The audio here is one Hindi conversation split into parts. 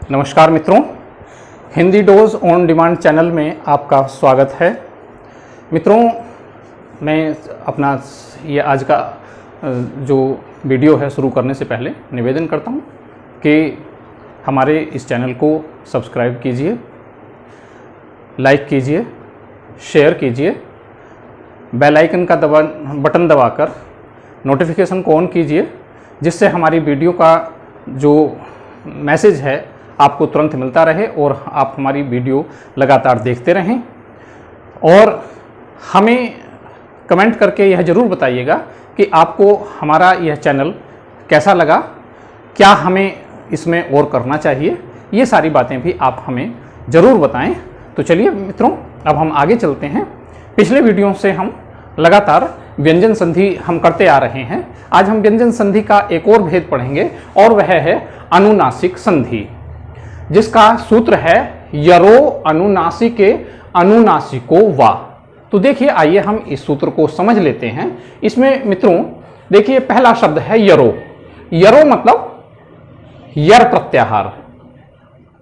नमस्कार मित्रों, Hindi dose on demand channel में आपका स्वागत है। मित्रों, मैं अपना ये आज का जो वीडियो है शुरू करने से पहले निवेदन करता हूँ कि हमारे इस चैनल को सब्सक्राइब कीजिए, लाइक कीजिए, शेयर कीजिए, बेल आइकन का बटन दबाकर नोटिफिकेशन को ऑन कीजिए, जिससे हमारी वीडियो का जो मैसेज है आपको तुरंत मिलता रहे और आप हमारी वीडियो लगातार देखते रहें। और हमें कमेंट करके यह ज़रूर बताइएगा कि आपको हमारा यह चैनल कैसा लगा, क्या हमें इसमें और करना चाहिए। ये सारी बातें भी आप हमें ज़रूर बताएं। तो चलिए मित्रों, अब हम आगे चलते हैं। पिछले वीडियो से हम लगातार व्यंजन संधि हम करते आ रहे हैं। आज हम व्यंजन संधि का एक और भेद पढ़ेंगे और वह है अनुनासिक संधि, जिसका सूत्र है यरो अनुनासिके अनुनासिको वा। तो देखिए, आइए हम इस सूत्र को समझ लेते हैं। इसमें मित्रों देखिए, पहला शब्द है यरो। यरो मतलब यर प्रत्याहार।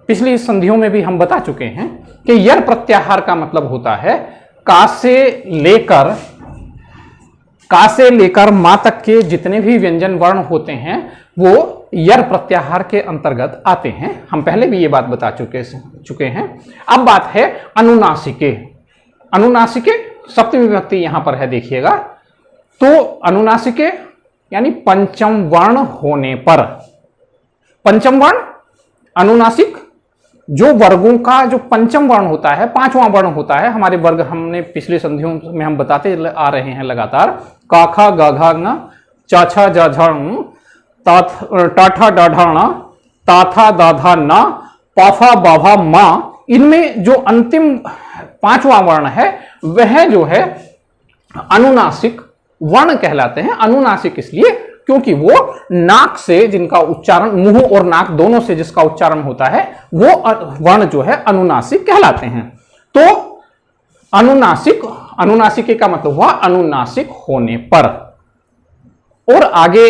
पिछली संधियों में भी हम बता चुके हैं कि यर प्रत्याहार का मतलब होता है का से लेकर मां तक के जितने भी व्यंजन वर्ण होते हैं वो यर प्रत्याहार के अंतर्गत आते हैं। हम पहले भी ये बात बता चुके हैं। अब बात है अनुनासिके। अनुनासिके सप्तमी विभक्ति यहां पर है, देखिएगा। तो अनुनासिके यानी पंचम वर्ण होने पर, पंचम वर्ण अनुनासिक जो वर्गों का जो पंचम वर्ण होता है, पांचवां वर्ण होता है। हमारे वर्ग हमने पिछले संधियों में हम बताते आ रहे हैं लगातार। काखा गाघा न, चाछा जाझाण, टाठा डाढ़ाणा, ताथा दाधा ना, पाफा बाभा मां। इनमें जो अंतिम पांचवा वर्ण है वह जो है अनुनासिक वर्ण कहलाते हैं। अनुनासिक इसलिए क्योंकि वो नाक से जिनका उच्चारण, मुंह और नाक दोनों से जिसका उच्चारण होता है वो वर्ण जो है अनुनासिक कहलाते हैं। तो अनुनासिक, अनुनासिके का मतलब हुआ अनुनासिक होने पर। और आगे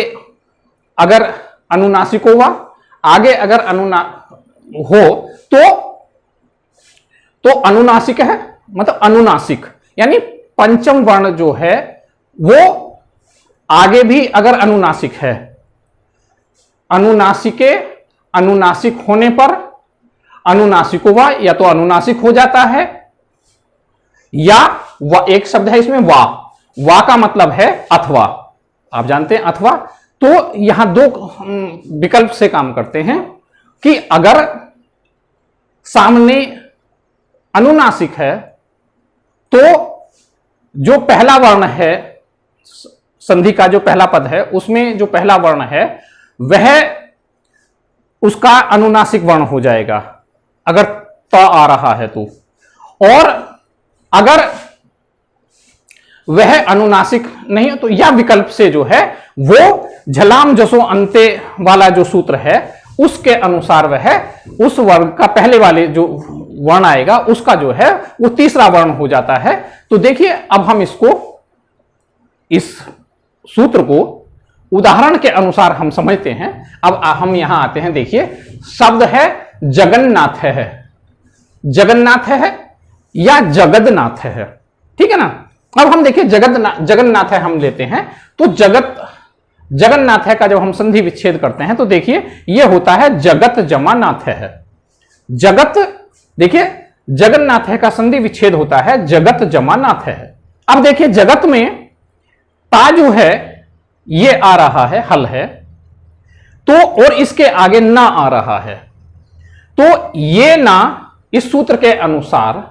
अगर अनुनासिक हुआ, आगे अगर हो तो अनुनासिक है, मतलब अनुनासिक यानी पंचम वर्ण जो है वो आगे भी अगर अनुनासिक है, अनुनासिके अनुनासिक होने पर अनुनासिकोवा या तो अनुनासिक हो जाता है, या एक शब्द है इसमें वा का मतलब है अथवा। आप जानते हैं अथवा। तो यहां दो विकल्प से काम करते हैं कि अगर सामने अनुनासिक है तो जो पहला वर्ण है, संधि का जो पहला पद है उसमें जो पहला वर्ण है वह उसका अनुनासिक वर्ण हो जाएगा अगर त आ रहा है तो। और अगर वह अनुनासिक नहीं है तो यह विकल्प से जो है वो झलाम जसो अंते वाला जो सूत्र है उसके अनुसार वह उस वर्ग का पहले वाले जो वर्ण आएगा उसका जो है वो तीसरा वर्ण हो जाता है। तो देखिए, अब हम इस सूत्र को उदाहरण के अनुसार हम समझते हैं। अब हम यहां आते हैं। देखिए, शब्द है जगन्नाथ है, जगन्नाथ है या जगन्नाथ है, ठीक है ना। अब हम देखिए जगन्नाथ है हम लेते हैं। तो जगन्नाथ है का जब हम संधि विच्छेद करते हैं तो देखिए यह होता है जगत जमा नाथ है। जगत, देखिए जगन्नाथ है का संधि विच्छेद होता है जगत जमा नाथ है। अब देखिए जगत में ता जो है ये आ रहा है, हल है, तो और इसके आगे ना आ रहा है। तो ये ना इस सूत्र के अनुसार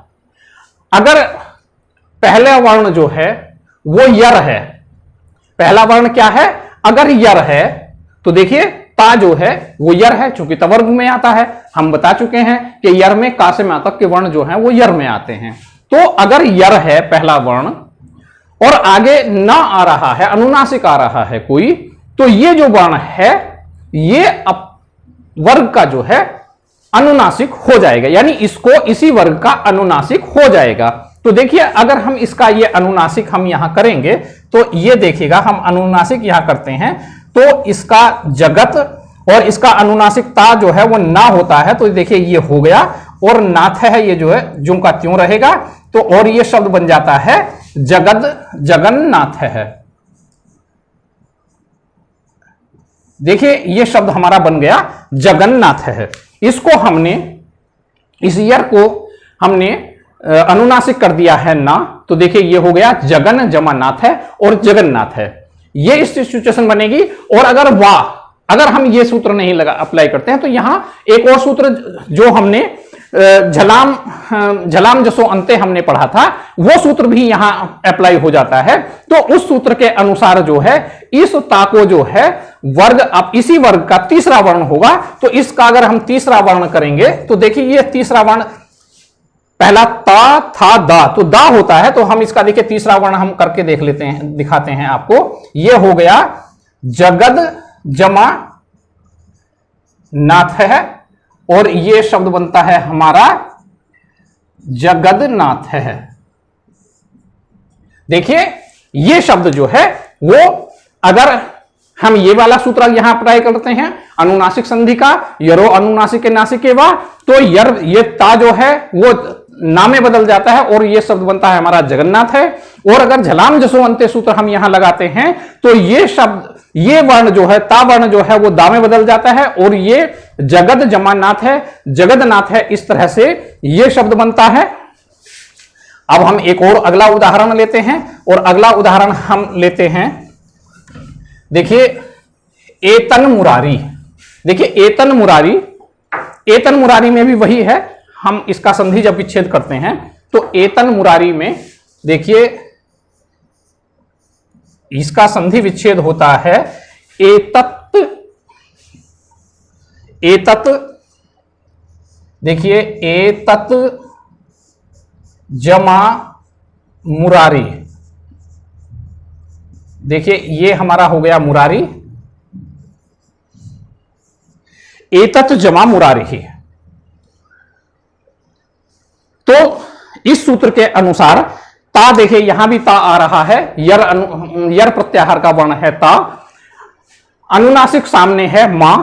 अगर पहला वर्ण जो है वो यर है, पहला वर्ण क्या है, अगर यर है तो देखिए ता जो है वो यर है, चूंकि तवर्ग में आता है। हम बता चुके हैं कि यर में का से मा तक के वर्ण जो है वो यर में आते हैं। तो अगर यर है पहला वर्ण और आगे ना आ रहा है, अनुनासिक आ रहा है कोई, तो ये जो वर्ण है ये वर्ग का जो है अनुनासिक हो जाएगा, यानी इसको इसी वर्ग का अनुनासिक हो जाएगा। तो देखिए अगर हम इसका ये अनुनासिक हम यहां करेंगे तो ये देखिएगा, हम अनुनासिक यहां करते हैं तो इसका जगत और इसका अनुनासिक ता जो है वो ना होता है, तो देखिए ये हो गया, और नाथ है ये जो है ज्यों का त्यों रहेगा, तो और ये शब्द बन जाता है जगन्नाथ है। देखिए ये शब्द हमारा बन गया जगन्नाथ है। इसको हमने, इस यर को हमने अनुनासिक कर दिया है ना, तो देखिए ये हो गया जगन जमा नाथ है और जगन्नाथ है। ये इस सिचुएशन बनेगी। और अगर हम ये सूत्र नहीं अप्लाई करते हैं, तो यहां एक और सूत्र जो हमने झलाम जसो अंते हमने पढ़ा था, वो सूत्र भी यहां अप्लाई हो जाता है। तो उस सूत्र के अनुसार जो है इस ता को जो है वर्ग, अब इसी वर्ग का तीसरा वर्ण होगा, तो इसका अगर हम तीसरा वर्ण करेंगे तो देखिए ये तीसरा वर्ण, पहला ता था दा, तो दा होता है, तो हम इसका देखिए तीसरा वर्ण हम करके देख लेते हैं, दिखाते हैं आपको। ये हो गया जगद जमा नाथ है, और ये शब्द बनता है हमारा जगन्नाथ है। देखिए ये शब्द जो है वो, अगर हम ये वाला सूत्र यहां अप्लाई करते हैं अनुनासिक संधि का, यरो अनुनासिक नासिक के वा, तो ये ता जो है वो ना में बदल जाता है और ये शब्द बनता है हमारा जगन्नाथ है। और अगर झलाम जसो अंत्य सूत्र हम यहां लगाते हैं, तो ये शब्द, ये वर्ण जो है ता वर्ण जो है वो दा में बदल जाता है, और ये जगद जमानाथ है, जगन्नाथ है। इस तरह से ये शब्द बनता है। अब हम एक और अगला उदाहरण लेते हैं, और अगला उदाहरण हम लेते हैं, देखिए एतन मुरारी। देखिए एतन मुरारी में भी वही है, हम इसका संधि जब विच्छेद करते हैं तो एतन मुरारी में देखिए इसका संधि विच्छेद होता है एतत, देखिए एतत जमा मुरारी। देखिए ये हमारा हो गया मुरारी, एतत जमा मुरारी ही। तो इस सूत्र के अनुसार ता, देखिए यहां भी ता आ रहा है, यर प्रत्याहार का वर्ण है ता, अनुनासिक सामने है मां,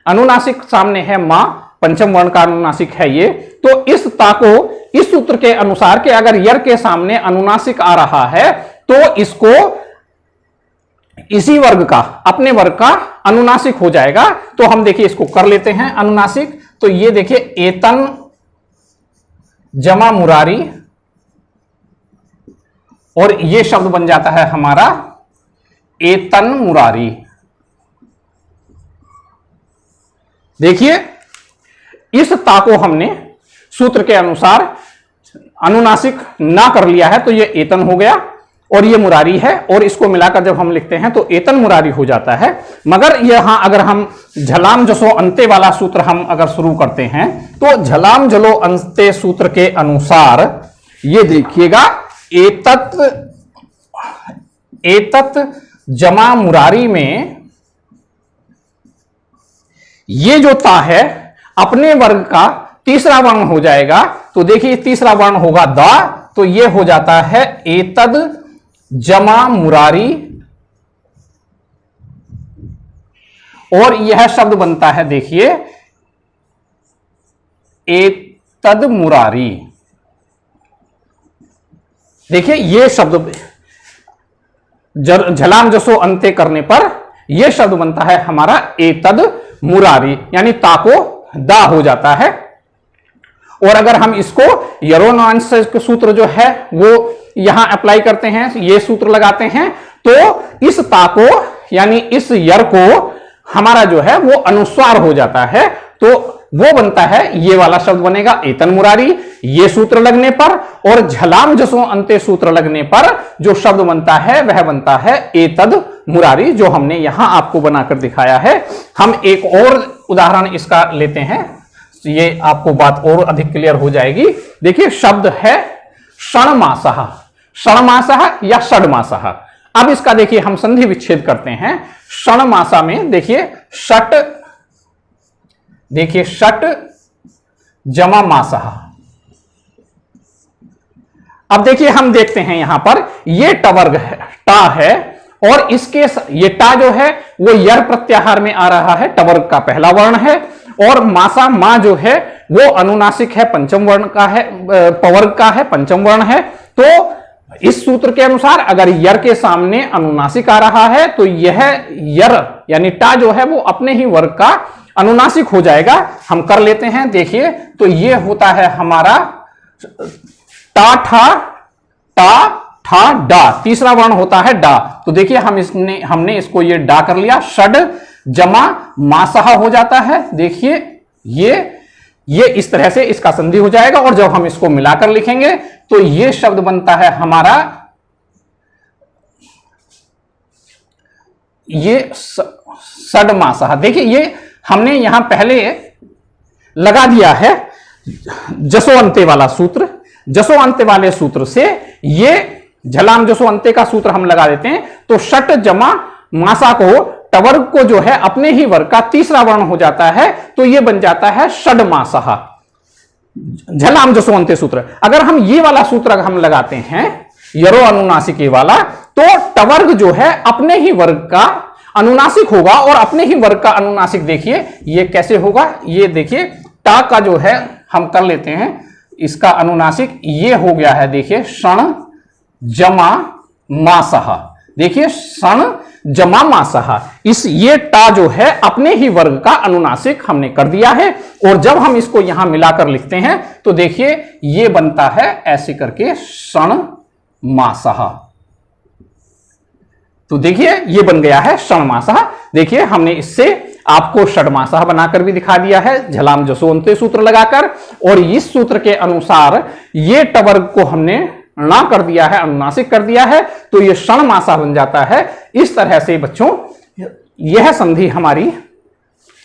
अनुनासिक सामने है मां, पंचम वर्ण का अनुनासिक है ये। तो इस ता को इस सूत्र के अनुसार कि अगर यर के सामने अनुनासिक आ रहा है, तो इसको इसी वर्ग का, अपने वर्ग का अनुनासिक हो जाएगा। तो हम देखिए इसको कर लेते हैं अनुनासिक। तो ये देखिए एतन जमा मुरारी, और ये शब्द बन जाता है हमारा एतन मुरारी। देखिए इस ता को हमने सूत्र के अनुसार अनुनासिक ना कर लिया है, तो ये एतन हो गया, और ये मुरारी है, और इसको मिलाकर जब हम लिखते हैं तो एतन मुरारी हो जाता है। मगर यहां अगर हम झलाम जसो अंते वाला सूत्र हम अगर शुरू करते हैं, तो झलाम जलो अंते सूत्र के अनुसार ये देखिएगा एतत जमा मुरारी में ये जो ता है अपने वर्ग का तीसरा वर्ण हो जाएगा। तो देखिए तीसरा वर्ण होगा दा, तो ये हो जाता है एतद जमा मुरारी, और यह शब्द बनता है देखिए एतद मुरारी। देखिए ये शब्द झलाम जसो अंत्य करने पर यह शब्द बनता है हमारा एतद मुरारी, यानी ता को दा हो जाता है। और अगर हम इसको यरोनांश सूत्र जो है वो यहां अप्लाई करते हैं, ये सूत्र लगाते हैं, तो इस ता को यानी इस यर को हमारा जो है वो अनुस्वार हो जाता है। तो वो बनता है, ये वाला शब्द बनेगा एतन मुरारी, ये सूत्र लगने पर, और झलाम जसो अंत्य सूत्र लगने पर जो शब्द बनता है वह बनता है एतद मुरारी, जो हमने यहां आपको बनाकर दिखाया है। हम एक और उदाहरण इसका लेते हैं, ये आपको बात और अधिक क्लियर हो जाएगी। देखिए शब्द है षणमासः, षणमासः या षडमासः। अब इसका देखिए हम संधि विच्छेद करते हैं। षणमासा में देखिए षट, देखिए षट जमा मासः। अब देखिए हम देखते हैं यहां पर ये टवर्ग है, टा है, और इसके ये टा जो है वो यर प्रत्याहार में आ रहा है, टवर्ग का पहला वर्ण है। और मासा मा जो है वो अनुनासिक है, पंचम वर्ण का है, पवर्ग का है, पंचम वर्ण है। तो इस सूत्र के अनुसार अगर यर के सामने अनुनासिक आ रहा है तो यह यर यानी टा जो है वो अपने ही वर्ग का अनुनासिक हो जाएगा। हम कर लेते हैं, देखिए। तो ये होता है हमारा टा ठा डा, तीसरा वर्ण होता है डा। तो देखिए हमने इसको ये डा कर लिया, षड जमा मासहा हो जाता है। देखिए ये इस तरह से इसका संधि हो जाएगा। और जब हम इसको मिलाकर लिखेंगे तो ये शब्द बनता है हमारा ये षडमासहा। देखिए ये हमने यहां पहले लगा दिया है जसो अंते वाला सूत्र। जसो अंते वाले सूत्र से ये झलाम जसो अंते का सूत्र हम लगा देते हैं। तो षट जमा मासा को टवर्ग को जो है अपने ही वर्ग का तीसरा वर्ण हो जाता है। तो ये बन जाता है षडमासहा, झलाम जसो अंते सूत्र। अगर हम ये वाला सूत्र हम लगाते हैं यरो अनुनासिके वाला, तो टवर्ग जो है अपने ही वर्ग का अनुनासिक होगा। और अपने ही वर्ग का अनुनासिक देखिए ये कैसे होगा, ये देखिए टा का जो है हम कर लेते हैं इसका अनुनासिक, ये हो गया है देखिए क्षण जमा मासहा। देखिए क्षण जमा मासहा, इस ये टा जो है अपने ही वर्ग का अनुनासिक हमने कर दिया है। और जब हम इसको यहां मिलाकर लिखते हैं तो देखिए ये बनता है ऐसे करके क्षण मासहा। तो देखिए ये बन गया है षणमासहा। देखिए हमने इससे आपको षडमासहा बनाकर भी दिखा दिया है झलाम जसो अंते सूत्र लगाकर। और इस सूत्र के अनुसार ये टवर्ग को हमने ना कर दिया है, अनुनासिक कर दिया है, तो ये षणमासा बन जाता है। इस तरह से बच्चों यह संधि हमारी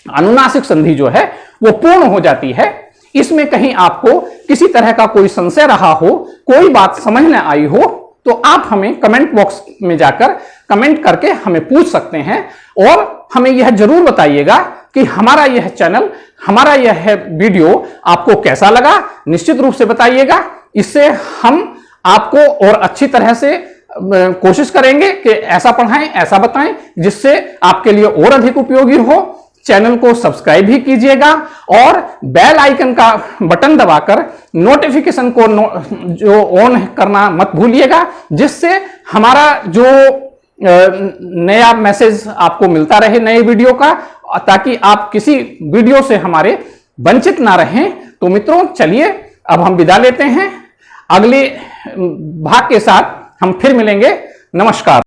अनुनासिक संधि जो है वो पूर्ण हो जाती है। इसमें कहीं आपको किसी तरह का कोई संशय रहा हो, कोई बात समझ न आई हो, तो आप हमें कमेंट बॉक्स में जाकर कमेंट करके हमें पूछ सकते हैं। और हमें यह जरूर बताइएगा कि हमारा यह चैनल, हमारा यह वीडियो आपको कैसा लगा। निश्चित रूप से बताइएगा, इससे हम आपको और अच्छी तरह से कोशिश करेंगे कि ऐसा पढ़ाएं, ऐसा बताएं जिससे आपके लिए और अधिक उपयोगी हो। चैनल को सब्सक्राइब भी कीजिएगा और बेल आइकन का बटन दबाकर नोटिफिकेशन को जो ऑन करना मत भूलिएगा, जिससे हमारा जो नया मैसेज आपको मिलता रहे नए वीडियो का, ताकि आप किसी वीडियो से हमारे वंचित ना रहें। तो मित्रों चलिए अब हम विदा लेते हैं, अगले भाग के साथ हम फिर मिलेंगे। नमस्कार।